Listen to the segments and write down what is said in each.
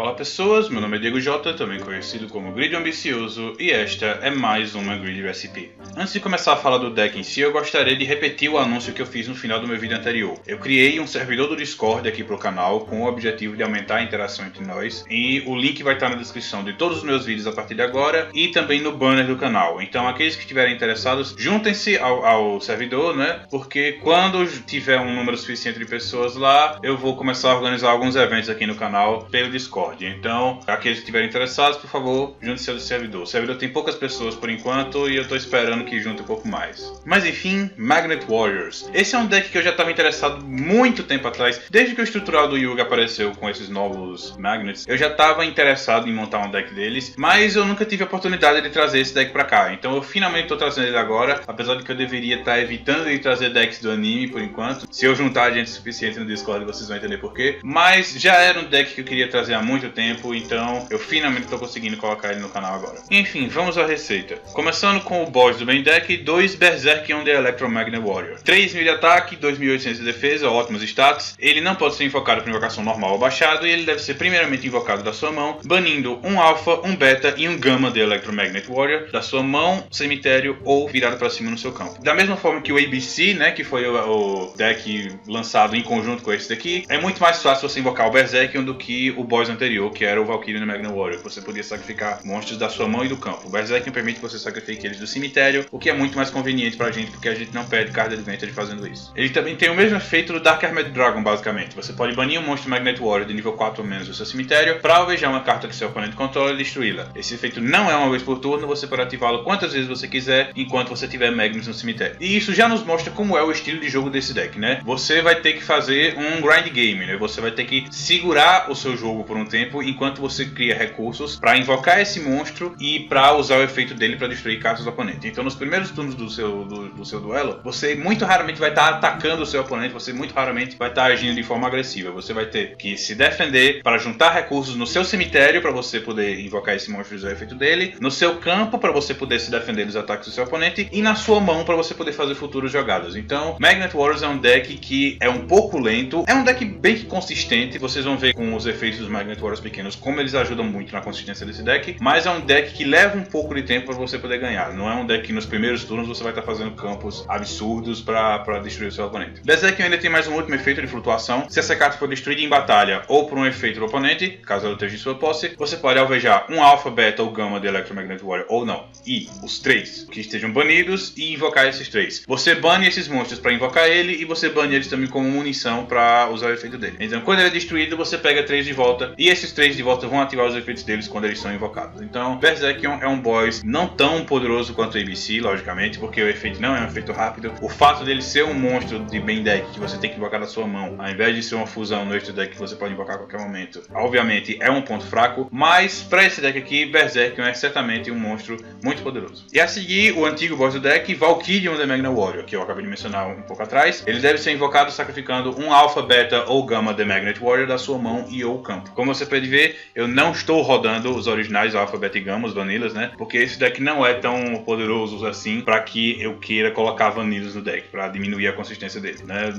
Olá pessoas, meu nome é Diego J, também conhecido como Grid Ambicioso, e esta é mais uma Grid Recipe. Antes de começar a falar do deck em si, eu gostaria de repetir o anúncio que eu fiz no final do meu vídeo anterior. Eu criei um servidor do Discord aqui pro canal com o objetivo de aumentar a interação entre nós, e o link vai estar na descrição de todos os meus vídeos a partir de agora e também no banner do canal. Então aqueles que estiverem interessados, juntem-se ao servidor, né? Porque quando tiver um número suficiente de pessoas lá, eu vou começar a organizar alguns eventos aqui no canal pelo Discord. Então, aqueles que estiverem interessados, por favor, junte-se ao servidor. O servidor tem poucas pessoas por enquanto e eu estou esperando que junte um pouco mais. Mas enfim, Magnet Warriors. Esse é um deck que eu já estava interessado muito tempo atrás. Desde que o estrutural do Yuga apareceu com esses novos Magnets, eu já estava interessado em montar um deck deles, mas eu nunca tive a oportunidade de trazer esse deck pra cá. Então eu finalmente estou trazendo ele agora, apesar de que eu deveria estar evitando de trazer decks do anime por enquanto. Se eu juntar gente suficiente no Discord, vocês vão entender porquê. Mas já era um deck que eu queria trazer há muito tempo, então eu finalmente estou conseguindo colocar ele no canal agora. Enfim, vamos à receita. Começando com o boss do main deck, 2 Berserkion The Electromagnet Warrior. 3.000 de ataque, 2.800 de defesa, ótimos stats. Ele não pode ser invocado por invocação normal ou baixado, e ele deve ser primeiramente invocado da sua mão, banindo um Alpha, um Beta e um Gama The Electromagnet Warrior da sua mão, cemitério ou virado para cima no seu campo. Da mesma forma que o ABC, né, que foi o deck lançado em conjunto com esse daqui, é muito mais fácil você invocar o Berserkion do que o boss anterior, que era o Valkyrian Magnet Warrior, que você podia sacrificar monstros da sua mão e do campo. O Berserkion permite que você sacrifique eles do cemitério, o que é muito mais conveniente pra gente, porque a gente não perde Card Advantage fazendo isso. Ele também tem o mesmo efeito do Dark Armored Dragon, basicamente. Você pode banir um monstro Magnet Warrior de nível 4 ou menos do seu cemitério para alvejar uma carta que seu oponente controla e destruí-la. Esse efeito não é uma vez por turno, você pode ativá-lo quantas vezes você quiser, enquanto você tiver Magnets no cemitério. E isso já nos mostra como é o estilo de jogo desse deck, né? Você vai ter que fazer um grind game, né? Você vai ter que segurar o seu jogo por um tempo, enquanto você cria recursos para invocar esse monstro e para usar o efeito dele para destruir cartas do oponente. Então nos primeiros turnos do seu duelo, você muito raramente vai estar atacando o seu oponente, você muito raramente vai estar agindo de forma agressiva. Você vai ter que se defender para juntar recursos no seu cemitério para você poder invocar esse monstro e usar o efeito dele, no seu campo para você poder se defender dos ataques do seu oponente e na sua mão para você poder fazer futuras jogadas. Então Magnet Warriors é um deck que é um pouco lento, é um deck bem consistente. Vocês vão ver com os efeitos dos Magnet Warriors pequenos como eles ajudam muito na consistência desse deck, mas é um deck que leva um pouco de tempo para você poder ganhar. Não é um deck que nos primeiros turnos você vai estar fazendo campos absurdos para destruir o seu oponente. Berserk ainda tem mais um último efeito de flutuação. Se essa carta for destruída em batalha ou por um efeito do oponente, caso ela esteja em sua posse, você pode alvejar um Alpha, Beta ou Gama de Electromagnet Warrior ou não, e os 3 que estejam banidos e invocar esses 3. Você bane esses monstros para invocar ele e você bane eles também como munição para usar o efeito dele. Então quando ele é destruído, você pega 3 de volta e esses 3 de volta vão ativar os efeitos deles quando eles são invocados. Então Berserkion é um boss não tão poderoso quanto o ABC, logicamente, porque o efeito não é um efeito rápido. O fato dele ser um monstro de main deck que você tem que invocar da sua mão, ao invés de ser uma fusão no extra deck que você pode invocar a qualquer momento, obviamente é um ponto fraco, mas para esse deck aqui, Berserkion é certamente um monstro muito poderoso. E a seguir, o antigo boss do deck, Valkyrian The Magnet Warrior, que eu acabei de mencionar um pouco atrás. Ele deve ser invocado sacrificando um Alpha, Beta ou Gama The Magnet Warrior da sua mão e ou campo. Como você pode ver, eu não estou rodando os originais Alpha, Beta e Gama, os Vanillas, né? Porque esse deck não é tão poderoso assim para que eu queira colocar Vanillas no deck, para diminuir a consistência dele, né?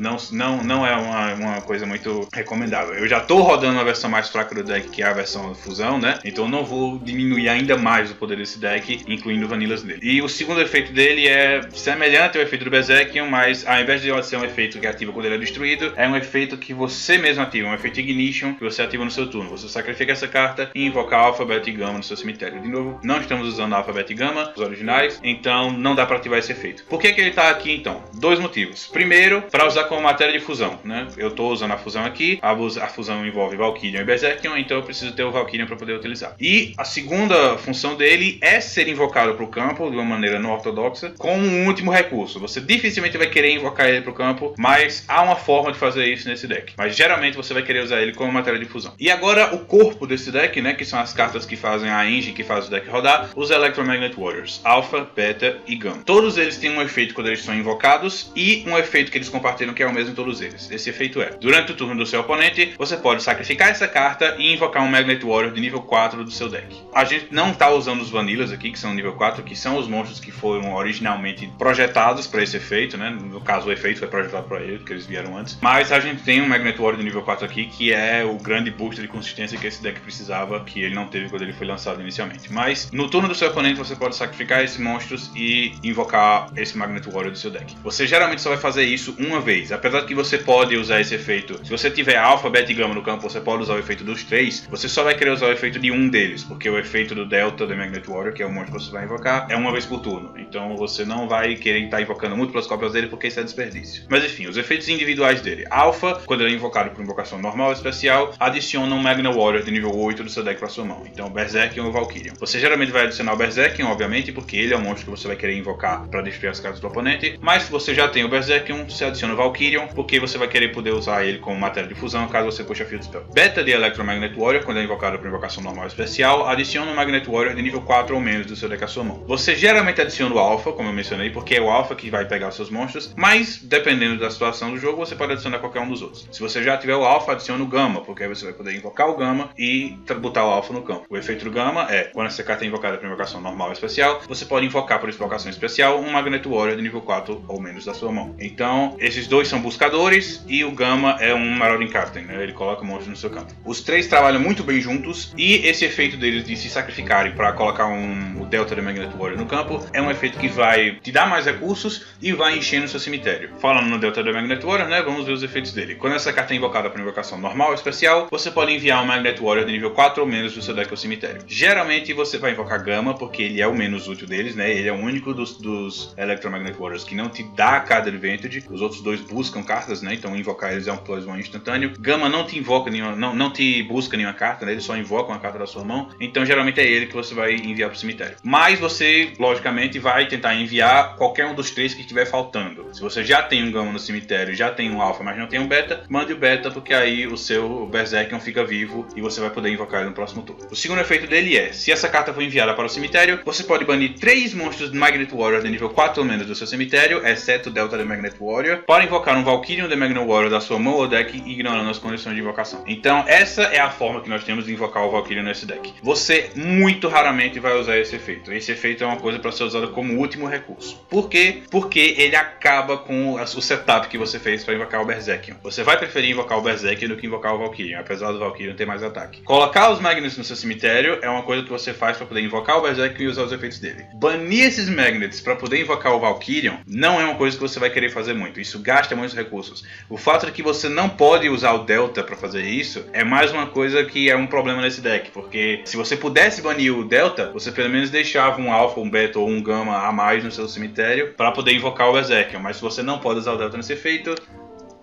Não é uma coisa muito recomendável. Eu já estou rodando a versão mais fraca do deck, que é a versão fusão, né? Então eu não vou diminuir ainda mais o poder desse deck, incluindo Vanillas nele. E o segundo efeito dele é semelhante ao efeito do Berserkion, mas ao invés de ser um efeito que ativa quando ele é destruído, é um efeito que você mesmo ativa, um efeito Ignition que você ativa no seu turno. Você sacrifica essa carta e invoca Alpha, Beta e Gama no seu cemitério. De novo, não estamos usando Alpha, Beta e Gama, os originais, então não dá para ativar esse efeito. Por que ele está aqui então? 2 motivos. Primeiro, para usar como matéria de fusão, né? Eu estou usando a fusão aqui, a fusão envolve Valkyrian e Berserkion, então eu preciso ter o Valkyrian para poder utilizar. E a segunda função dele é ser invocado para o campo de uma maneira não ortodoxa, com um último recurso. Você dificilmente vai querer invocar ele para o campo, mas há uma forma de fazer isso nesse deck. Mas geralmente você vai querer usar ele como matéria de fusão. E agora o corpo desse deck, né, que são as cartas que fazem a engine que faz o deck rodar, os Electromagnet Warriors, Alpha, Beta e Gama. Todos eles têm um efeito quando eles são invocados e um efeito que eles compartilham que é o mesmo em todos eles. Esse efeito é: durante o turno do seu oponente, você pode sacrificar essa carta e invocar um Magnet Warrior de nível 4 do seu deck. A gente não está usando os Vanillas aqui, que são nível 4, que são os monstros que foram originalmente projetados para esse efeito, né? No caso, o efeito foi projetado para ele, porque eles vieram antes. Mas a gente tem um Magnet Warrior de nível 4 aqui, que é o grande booster consistência que esse deck precisava, que ele não teve quando ele foi lançado inicialmente. Mas no turno do seu oponente você pode sacrificar esses monstros e invocar esse Magnet Warrior do seu deck. Você geralmente só vai fazer isso uma vez, apesar de que você pode usar esse efeito. Se você tiver Alpha, Beta e Gama no campo, você pode usar o efeito dos 3. Você só vai querer usar o efeito de um deles, porque o efeito do Delta do Magnet Warrior, que é o monstro que você vai invocar, é uma vez por turno. Então você não vai querer estar invocando múltiplas cópias dele, porque isso é desperdício. Mas enfim, os efeitos individuais dele. Alpha, quando ele é invocado por invocação normal ou especial, adiciona um Magnet Warrior de nível 8 do seu deck para sua mão. Então Berserkion ou Valkyrion. Você geralmente vai adicionar o Berserkion, obviamente, porque ele é o monstro que você vai querer invocar para destruir as cartas do oponente. Mas se você já tem o Berserkion, você adiciona o Valkyrion, porque você vai querer poder usar ele como matéria de fusão caso você puxe a Field Spell. Beta de Electromagnet Warrior, quando é invocado por invocação normal ou especial, adiciona um Magnet Warrior de nível 4 ou menos do seu deck à sua mão. Você geralmente adiciona o Alpha, como eu mencionei, porque é o Alpha que vai pegar os seus monstros, mas dependendo da situação do jogo, você pode adicionar qualquer um dos outros. Se você já tiver o Alpha, adiciona o Gama, porque aí você vai poder invocar o Gama e botar o Alpha no campo. O efeito do Gama é, quando essa carta é invocada por invocação normal ou especial, você pode invocar por invocação especial um Magnet Warrior de nível 4 ou menos da sua mão. Então, esses dois são buscadores e o Gama é um Marauding Captain, né? Ele coloca monstros no seu campo. Os três trabalham muito bem juntos e esse efeito deles de se sacrificarem para colocar o Delta de Magnet Warrior no campo é um efeito que vai te dar mais recursos e vai enchendo o seu cemitério. Falando no Delta de Magnet Warrior, né? Vamos ver os efeitos dele. Quando essa carta é invocada por invocação normal ou especial, você pode enviar um Magnet Warrior de nível 4 ou menos do seu deck ao cemitério. Geralmente você vai invocar Gama, porque ele é o menos útil deles, né? Ele é o único dos Electromagnet Warriors que não te dá carta Advantage. Os outros dois buscam cartas, né? Então invocar eles é um +1 instantâneo. Gama não te invoca nenhuma, não te busca nenhuma carta, né? Ele só invoca uma carta da sua mão. Então geralmente é ele que você vai enviar para o cemitério. Mas você, logicamente, vai tentar enviar qualquer um dos três que estiver faltando. Se você já tem um Gama no cemitério, já tem um Alpha, mas não tem um Beta, mande o Beta, porque aí o seu Berserkion fica vivo e você vai poder invocar ele no próximo turno. O segundo efeito dele é, se essa carta for enviada para o cemitério, você pode banir 3 monstros de Magnet Warrior de nível 4 ou menos do seu cemitério, exceto o Delta de Magnet Warrior, para invocar um Valkyrion de Magnet Warrior da sua mão ou deck, ignorando as condições de invocação. Então essa é a forma que nós temos de invocar o Valkyrion nesse deck. Você muito raramente vai usar esse efeito. Esse efeito é uma coisa para ser usada como último recurso. Por quê? Porque ele acaba com o setup que você fez para invocar o Berserkion. Você vai preferir invocar o Berserkion do que invocar o Valkyrion, apesar do Valkyrion ter mais ataque. Colocar os Magnets no seu cemitério é uma coisa que você faz para poder invocar o Berserkion e usar os efeitos dele. Banir esses Magnets para poder invocar o Valkyrion não é uma coisa que você vai querer fazer muito. Isso gasta muitos recursos. O fato de que você não pode usar o Delta para fazer isso é mais uma coisa que é um problema nesse deck, porque se você pudesse banir o Delta, você pelo menos deixava um Alpha, um Beta ou um Gama a mais no seu cemitério para poder invocar o Berserkion, mas se você não pode usar o Delta nesse efeito,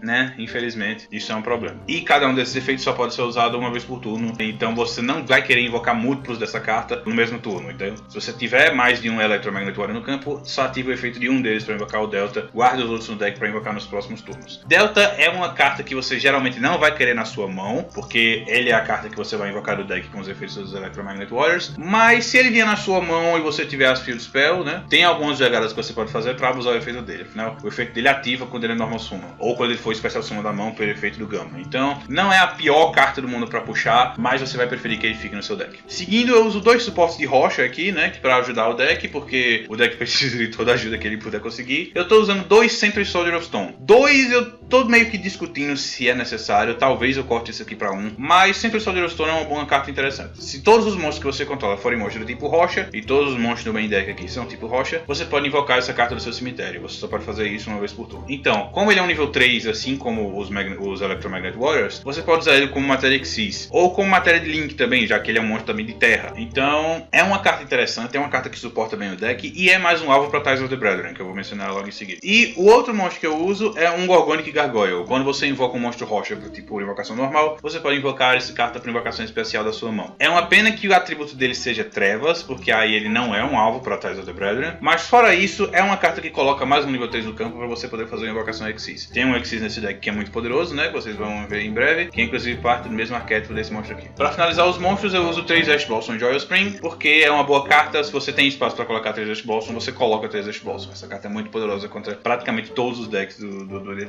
né? Infelizmente, isso é um problema. E cada um desses efeitos só pode ser usado uma vez por turno, então você não vai querer invocar múltiplos dessa carta no mesmo turno. Então, se você tiver mais de um Electromagnet Warrior no campo, só ativa o efeito de um deles para invocar o Delta, guarda os outros no deck para invocar nos próximos turnos. Delta é uma carta que você geralmente não vai querer na sua mão, porque ele é a carta que você vai invocar do deck com os efeitos dos Electromagnet Warriors, mas se ele vier na sua mão e você tiver as Field Spell, né? Tem algumas jogadas que você pode fazer para usar o efeito dele. Afinal, o efeito dele ativa quando ele é normal summon, ou quando ele for especial summon da mão pelo efeito do Gama. Então, não é a pior carta do mundo para puxar, mas você vai preferir que ele fique no seu deck. Seguindo, eu uso 2 suportes de rocha aqui, né, para ajudar o deck, porque o deck precisa de toda a ajuda que ele puder conseguir. Eu tô usando 2 Sentry Soldier of Stone. 2 eu tô meio que discutindo se é necessário, talvez eu corte isso aqui para 1, mas Sentry Soldier of Stone é uma boa carta interessante. Se todos os monstros que você controla forem monstros do tipo rocha, e todos os monstros do main deck aqui são tipo rocha, você pode invocar essa carta do seu cemitério. Você só pode fazer isso uma vez por turno. Então, como ele é um nível 3, assim como os Electromagnet Warriors, você pode usar ele como matéria Xyz, ou como matéria de Link também, já que ele é um monstro também de terra. Então, é uma carta interessante, é uma carta que suporta bem o deck, e é mais um alvo para Ties of the Brethren, que eu vou mencionar logo em seguida. E o outro monstro que eu uso é um Gorgonic Gargoyle. Quando você invoca um monstro rocha, tipo por invocação normal, você pode invocar essa carta por invocação especial da sua mão. É uma pena que o atributo dele seja Trevas, porque aí ele não é um alvo para Ties of the Brethren, mas fora isso, é uma carta que coloca mais um nível 3 no campo para você poder fazer uma invocação Xyz. Tem um Xyz nesse deck que é muito poderoso, né, que vocês vão ver em breve, que é inclusive parte do mesmo arquétipo desse monstro aqui. Para finalizar os monstros, eu uso 3 Ash Blossom de Oil Spring, porque é uma boa carta. Se você tem espaço para colocar 3 Ash Blossom, você coloca 3 Ash Blossom. Essa carta é muito poderosa contra praticamente todos os decks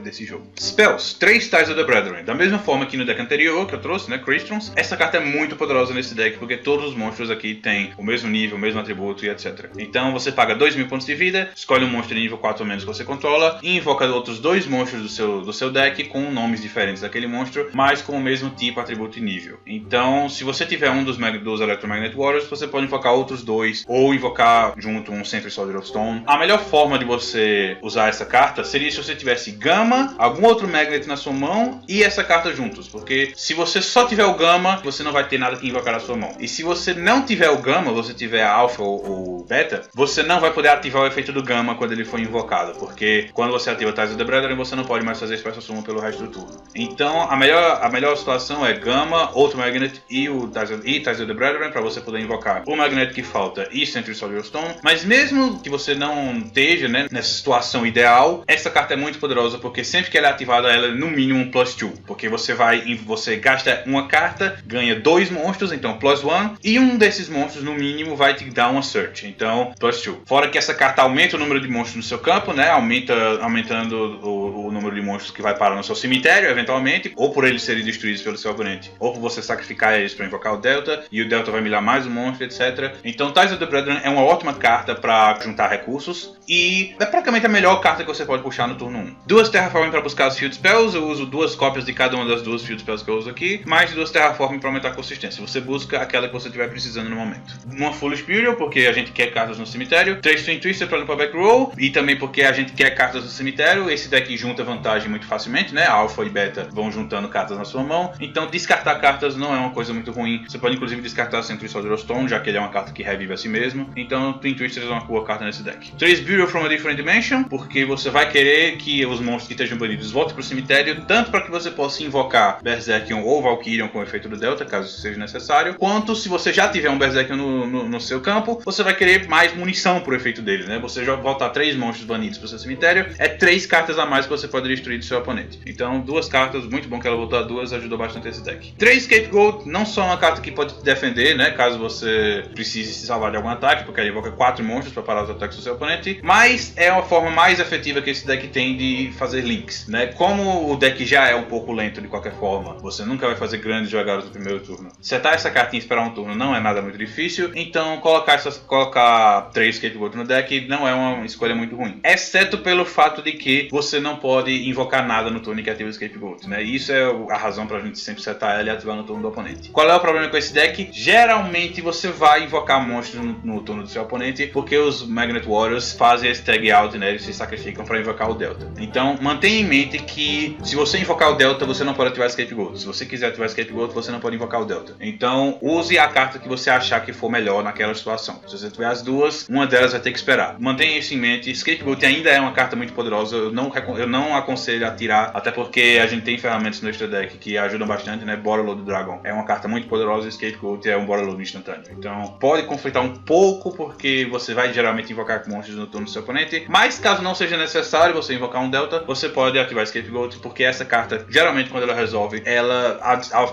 desse jogo. Spells, 3 Ties of the Brethren. Da mesma forma que no deck anterior que eu trouxe, né, Crystons, essa carta é muito poderosa nesse deck, porque todos os monstros aqui têm o mesmo nível, o mesmo atributo e etc. Então você paga 2.000 pontos de vida, escolhe um monstro de nível 4 ou menos que você controla, e invoca outros 2 monstros do seu deck com nomes diferentes daquele monstro, mas com o mesmo tipo, atributo e nível. Então, se você tiver um dos Electromagnet Warriors, você pode invocar outros dois, ou invocar junto um Sentry Soldier of Stone. A melhor forma de você usar essa carta seria se você tivesse Gamma, algum outro Magnet na sua mão e essa carta juntos, porque se você só tiver o Gamma, você não vai ter nada que invocar na sua mão. E se você não tiver o Gamma, você tiver a Alpha ou Beta, você não vai poder ativar o efeito do Gamma quando ele for invocado, porque quando você ativa Ties of the Brethren, você não pode mais fazer Special Summon pelo resto do turno. Então, a melhor situação é Gamma, outro Magnet e Ties of the Brethren, para você poder invocar o Magnet que falta e Sentry Soldier of Stone. Mas mesmo que você não esteja, né, nessa situação ideal, essa carta é muito poderosa, porque sempre que ela é ativada, ela é no mínimo um +2, porque você gasta uma carta, ganha 2 monstros, então +1, e um desses monstros no mínimo vai te dar uma search, então +2. Fora que essa carta aumenta o número de monstros no seu campo, né, aumentando o número de monstros que vai parar no seu cemitério, eventualmente, ou por eles serem destruídos pelo seu oponente, ou por você sacrificar eles para invocar o Delta, e o Delta vai milhar mais o monstro, etc. Então Ties of the Brethren é uma ótima carta para juntar recursos, e é praticamente a melhor carta que você pode puxar no turno 1. 2 Terraforming para buscar os Field Spells, eu uso 2 cópias de cada uma das 2 Field Spells que eu uso aqui, mais 2 Terraforming para aumentar a consistência. Você busca aquela que você estiver precisando no momento. Uma Foolish Burial, porque a gente quer cartas no cemitério. 3 Twin Twister para limpar back row, e também porque a gente quer cartas no cemitério. Esse deck junta vantagem muito facilmente, né? Alpha e Beta vão juntando cartas na sua mão, então descartar cartas não é uma coisa muito ruim. Você pode inclusive descartar Sentry Soldier of Stone, já que ele é uma carta que revive a si mesmo. Então Twin Twister é uma boa carta nesse deck. 3 Burial from a Different Dimension, porque você vai querer que os monstros que estejam banidos voltem para o cemitério, tanto para que você possa invocar Berserkion ou Valkyrion com o efeito do Delta, caso seja necessário, quanto se você já tiver um Berserkion no seu campo, você vai querer mais munição pro efeito dele, né? Você já voltar 3 monstros banidos para o seu cemitério, é 3 cartas a mais que você pode destruir do seu oponente. Então 2 cartas, muito bom que ela voltou a 2, ajudou bastante esse deck. 3 Scapegoat, não só uma carta que pode te defender, né? Caso você precise se salvar de algum ataque, porque ela invoca 4 monstros para parar os ataques do seu oponente, mas é uma forma mais efetiva que esse deck tem de fazer links, né? Como o deck já é um pouco lento de qualquer forma, você nunca vai fazer grandes jogadas no primeiro turno. Setar essa cartinha e esperar um turno não é nada muito difícil, então colocar 3 Scapegoat no deck não é uma escolha muito ruim. Exceto pelo fato de que você não pode invocar nada no turno que ativa o Scapegoat, né? E isso é a razão pra gente sempre setar ela e ativar no turno do oponente. Qual é o problema com esse deck? Geralmente você vai invocar monstros no turno do seu oponente, porque os Magnet Warriors fazem esse tag out, né? Eles se sacrificam para invocar o Delta. Então mantenha em mente que se você invocar o Delta, você não pode ativar Scapegoat. Se você quiser ativar Scapegoat, você não pode invocar o Delta. Então use a carta que você achar que for melhor naquela situação. Se você tiver as duas, uma delas vai ter que esperar. Mantenha isso em mente. Scapegoat ainda é uma carta muito poderosa. Eu não aconselho a tirar, até porque a gente tem ferramentas no extra deck que ajudam bastante, né? Borderload Dragon é uma carta muito poderosa e Scapegoat é um Borderload instantâneo. Então pode conflitar um pouco, porque você vai geralmente invocar monstros no turno do seu oponente, mas caso não seja necessário você invocar um Delta, você pode ativar Scapegoat, porque essa carta, geralmente quando ela resolve, ela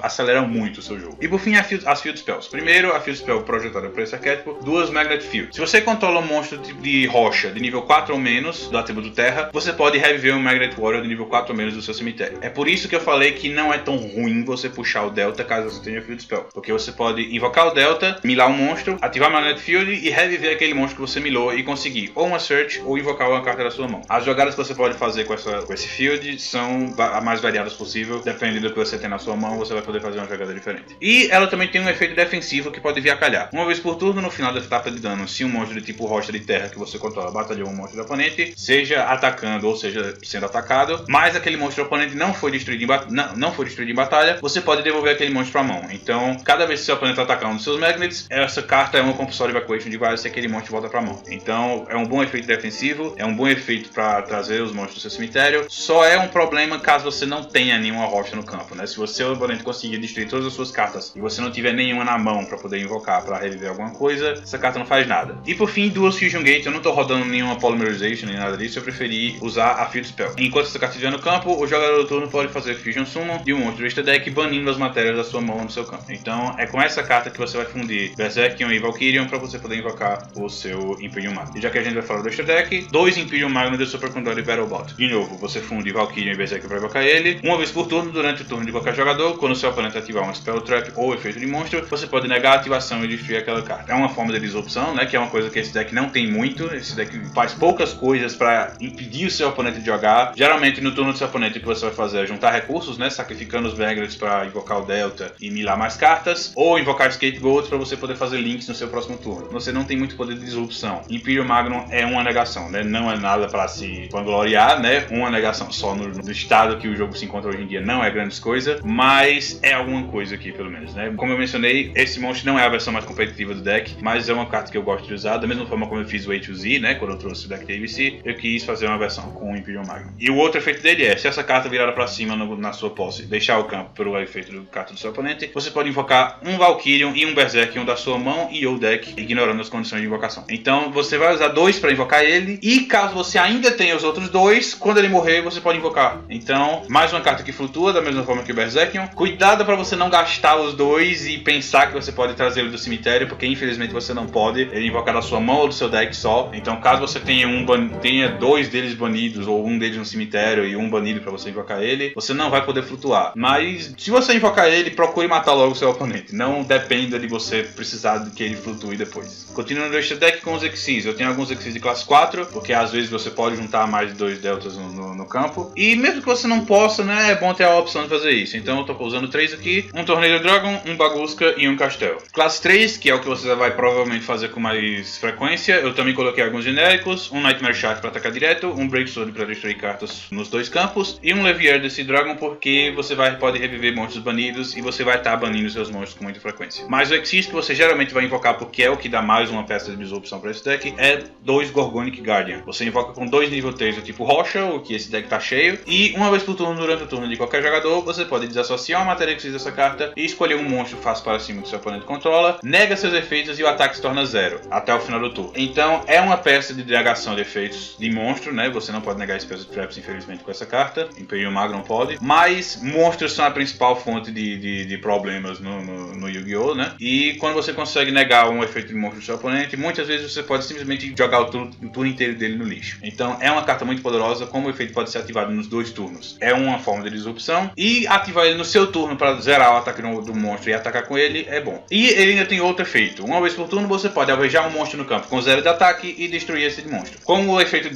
acelera muito o seu jogo. E por fim, as Field Spells. Primeiro, a Field Spell projetada por esse arquétipo, 2 Magnet Field. Se você controla um monstro de rocha de nível 4 ou menos, do atributo Terra, você pode reviver um Magnet Warrior de nível 4 ou menos do seu cemitério. É por isso que eu falei que não é tão ruim você puxar o Delta caso você tenha Field Spell, porque você pode invocar o Delta, milar um monstro, ativar Magnet Field e reviver aquele monstro que você milou e conseguir ou uma search ou invocar uma carta da sua mão. As jogadas que você pode fazer com esse field são a mais variadas possível, dependendo do que você tem na sua mão, você vai poder fazer uma jogada diferente. E ela também tem um efeito defensivo que pode vir a calhar. Uma vez por turno, no final da etapa de dano, se um monstro de tipo rocha de terra que você controla batalhou um monstro do oponente, seja atacando ou seja sendo atacado, mas aquele monstro do oponente não foi destruído em batalha, você pode devolver aquele monstro para a mão. Então, cada vez que seu oponente atacar um dos seus Magnets, essa carta é uma compulsory evacuation device e aquele monstro volta para a mão. Então, é um bom efeito defensivo, é um bom efeito para trazer os monstros do seu cemitério. Só é um problema caso você não tenha nenhuma rocha no campo, né? Se você, o oponente, conseguir destruir todas as suas cartas e você não tiver nenhuma na mão para poder invocar para reviver alguma coisa, essa carta não faz nada. E por fim, 2 Fusion Gate. Eu não tô rodando nenhuma Polymerization nem nada disso, eu preferi usar a Field Spell. Enquanto essa carta estiver no campo, o jogador do turno pode fazer Fusion Summon de um monstro do extra deck, banindo as matérias da sua mão no seu campo. Então é com essa carta que você vai fundir Berserkion e Valkyrion para você poder invocar o seu Imperium Magno. E já que a gente vai falar do extra deck, 2 Imperium Magno de Super Condor e Battlebot. De novo, você funde Valkyrion e Berserkion para invocar ele. Uma vez por turno, durante o turno de qualquer jogador, quando o seu oponente ativar uma Spell Trap ou efeito de monstro, você pode negar a ativação e destruir aquela carta. É uma forma de disrupção, né? Que é uma coisa que esse deck não tem muito. Esse deck faz poucas coisas para impedir o seu oponente de jogar. Geralmente no turno do seu oponente o que você vai fazer é juntar recursos, né? Sacrificando os Magnets para invocar o Delta e milar mais cartas, ou invocar Scapegoat para você poder fazer links no seu próximo turno. Você não tem muito poder de disrupção. Imperial Magnum é uma negação, né? Não é nada para se vangloriar, né? Uma negação só no estado que o jogo se encontra hoje em dia não é grande coisa, mas é alguma coisa aqui, pelo menos, né? Como eu mencionei, esse monstro não é a versão mais competitiva do deck, mas é uma carta que eu gosto de usar, da mesma forma como eu fiz o A2Z, né? Quando eu trouxe o deck da ABC, eu quis fazer uma versão com o Imperial Magnum. E o outro efeito dele é, se essa carta virada para cima na sua posse, deixar o campo pelo efeito do carta do seu oponente, você pode invocar um Valkyrion e um Berserkion da sua mão e ou deck, ignorando as condições de invocação. Então você vai usar 2 para invocar ele, e caso você ainda tenha os outros 2, quando ele morrer você pode invocar. Então, mais uma carta que flutua da mesma forma que o Berserkion. Cuidado para você não gastar os 2 e pensar que você pode trazer ele do cemitério, porque infelizmente você não pode. Ele invocar da sua mão ou do seu deck só. Então, caso você tenha 2 deles banidos, ou um deles no cemitério e um banido para você invocar ele, você não vai poder flutuar. Mas se você invocar ele, procure matar logo o seu oponente. Não dependa de você precisar de que ele flutue depois. Continuando este deck com os Xyz. Eu tenho alguns Xyz de classe 4, porque às vezes você pode juntar mais de 2 deltas no campo. E mesmo que você não possa, né, é bom ter a opção de fazer isso. Então eu tô usando 3 aqui. Um Tornado Dragon, um Baguska e um Castel. Classe 3, que é o que você vai provavelmente fazer com mais frequência. Eu também coloquei alguns genéricos. Um Nightmare Shark para atacar direto. Um Break Sword para destruir cartas nos 2 campos. E um Levier desse Dragon, porque você pode reviver monstros banidos. E você vai estar banindo seus monstros com muita frequência. Mas o Xyz que você geralmente vai invocar, porque é o que dá mais uma peça de disrupção para esse deck, é 2 Gorgonic Guardian. Você invoca com 2 nível 3 do tipo rocha, o que esse deck tá cheio. E uma vez por turno, durante o turno de qualquer jogador, você pode desassociar uma matéria Xyz dessa carta e escolher um monstro face para cima que seu oponente controla, nega seus efeitos e o ataque se torna 0 até o final do turno. Então é uma peça de negação de efeitos de monstro, né? Você não pode negar Spells Traps, infelizmente, com essa carta. Imperial Magnum pode. Mas monstros são a principal fonte de problemas no Yu-Gi-Oh!, né? E quando você consegue negar um efeito de monstro do seu oponente, muitas vezes você pode simplesmente jogar o turno inteiro dele no lixo. Então é uma carta muito poderosa, como o efeito pode ser ativado nos 2 turnos. É uma forma de disrupção, e ativar ele no seu turno para zerar o ataque do monstro e atacar com ele é bom. E ele ainda tem outro efeito. Uma vez por turno você pode alvejar um monstro no campo com 0 de ataque e destruir esse monstro. Como o efeito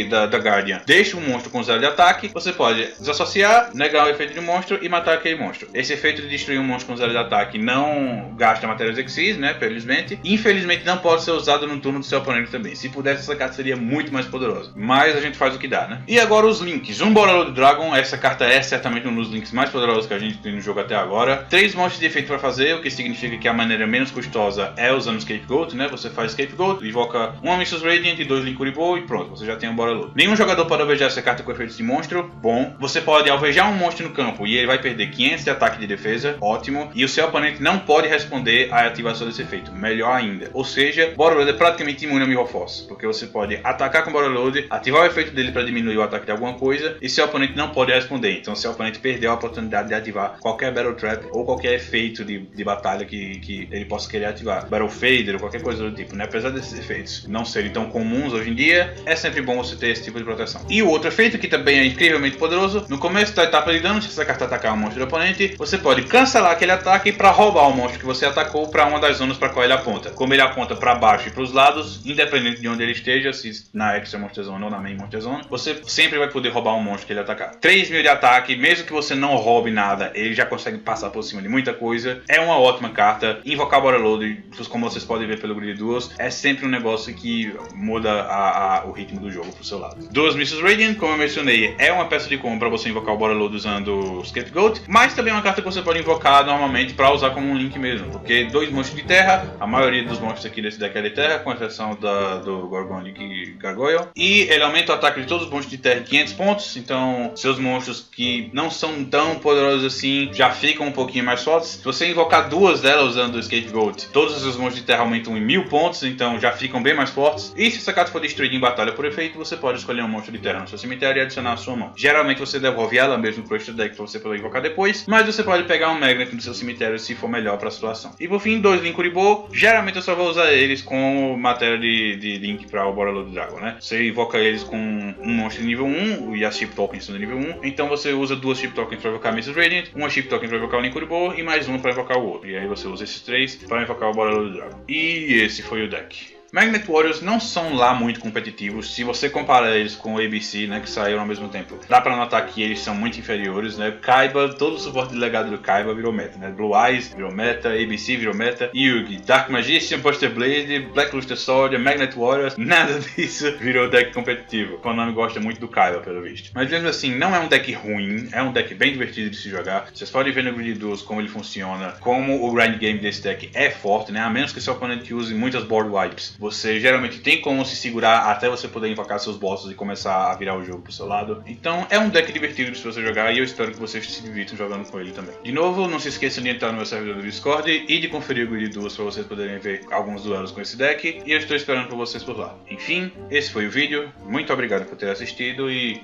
da Guardian deixa um monstro com 0 de ataque, você pode desassociar, negar o efeito de monstro e matar aquele monstro. Esse efeito de destruir um monstro com 0 de ataque não gasta matérias Xyz, né? Felizmente. Infelizmente não pode ser usado no turno do seu oponente também. Se pudesse, essa carta seria muito mais poderosa. Mas a gente faz o que dá, né? E agora os links. Um Borderlord Dragon. Essa carta é certamente um dos links mais poderosos que a gente tem no jogo até agora. 3 monstros de efeito para fazer, o que significa que a maneira menos custosa é usando Scapegoat, né? Você faz Scapegoat, invoca uma Missus Radiant e 2 Linkuriboh e pronto, você já tem um Borderlord. Nenhum jogador pode alvejar essa carta com efeitos de monstro. Bom. Você pode alvejar um monstro no campo e ele vai perder 500 de ataque de defesa. Ótimo. E o seu oponente não pode responder à ativação desse efeito. Melhor ainda. Ou seja, Borderlord é praticamente imune ao Mirror Force, porque você pode atacar com o Borderlord, ativar o efeito dele para diminuir o ataque de alguma coisa, e seu oponente não pode responder. Então seu oponente perdeu a oportunidade de ativar qualquer Battle Trap ou qualquer efeito de batalha que ele possa querer ativar. Battle Fader ou qualquer coisa do tipo, né? Apesar desses efeitos não serem tão comuns hoje em dia, é sempre bom você ter esse tipo de proteção. E o outro efeito, que também é incrivelmente poderoso, no começo da etapa de dano, se essa carta atacar um monstro do oponente, você pode cancelar aquele ataque para roubar o monstro que você atacou para uma das zonas para qual ele aponta. Como ele aponta para baixo e para os lados, independente de onde ele esteja, se na Extra Monster Zone ou na Main Monster Zone, você sempre vai poder roubar um monstro que ele atacar. 3.000 de ataque, mesmo que você não roube nada, ele já consegue passar por cima de muita coisa. É uma ótima carta. Invocar Borderlord, como vocês podem ver pelo Grid Duels, é sempre um negócio que muda o ritmo do jogo pro seu lado. 2 Missus Radiant, como eu mencionei, é uma peça de combo para você invocar o Borderlord usando o Scapegoat, mas também é uma carta que você pode invocar normalmente para usar como um link mesmo, porque 2 monstros de terra, a maioria dos monstros aqui desse deck é de terra, com exceção do Gorgonic e Gargoyle, e ele aumenta o ataque de todos os monstros de terra em 500 pontos, então seus monstros que não são tão poderosos assim já ficam um pouquinho mais fortes. Se você invocar 2 delas usando o Scapegoat, todos os seus monstros de terra aumentam em 1000 pontos, então já ficam bem mais fortes. E se essa carta for destruída em batalha por efeito, você pode escolher um monstro de terra no seu cemitério e adicionar a sua mão. Geralmente você devolve ela mesmo pro extra deck para você poder invocar depois, mas você pode pegar um Magnet do seu cemitério se for melhor para a situação. E por fim, 2 Linkuriboh, geralmente eu só vou usar eles com matéria de link para o Borderlord Dragon, né? Você invoca eles com um monstro de nível 1 e as Chip Tokens são de nível 1, então você usa 2 Chip Tokens para invocar Missus Radiant, uma Chip Token para invocar o Linkuriboh e mais um para invocar o outro. E aí você usa esses 3 para invocar o Borderlord Dragon. E esse foi o deck. Magnet Warriors não são lá muito competitivos, se você comparar eles com o ABC, né, que saíram ao mesmo tempo. Dá pra notar que eles são muito inferiores, né? Kaiba, todo o suporte de legado do Kaiba virou meta, né? Blue Eyes virou meta, ABC virou meta, Yugi, Dark Magician, Buster Blade, Black Luster Soldier, Magnet Warriors, nada disso virou deck competitivo. O Konami gosta muito do Kaiba, pelo visto. Mas mesmo assim, não é um deck ruim, é um deck bem divertido de se jogar. Vocês podem ver no Grid Duels como ele funciona, como o grind game desse deck é forte, né? A menos que seu oponente use muitas board wipes. Você geralmente tem como se segurar até você poder invocar seus bosses e começar a virar o jogo pro seu lado. Então é um deck divertido de você jogar e eu espero que vocês se divirtam jogando com ele também. De novo, não se esqueçam de entrar no meu servidor do Discord e de conferir o Grid Duels para vocês poderem ver alguns duelos com esse deck. E eu estou esperando por vocês por lá. Enfim, esse foi o vídeo. Muito obrigado por ter assistido e...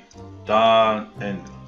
Done and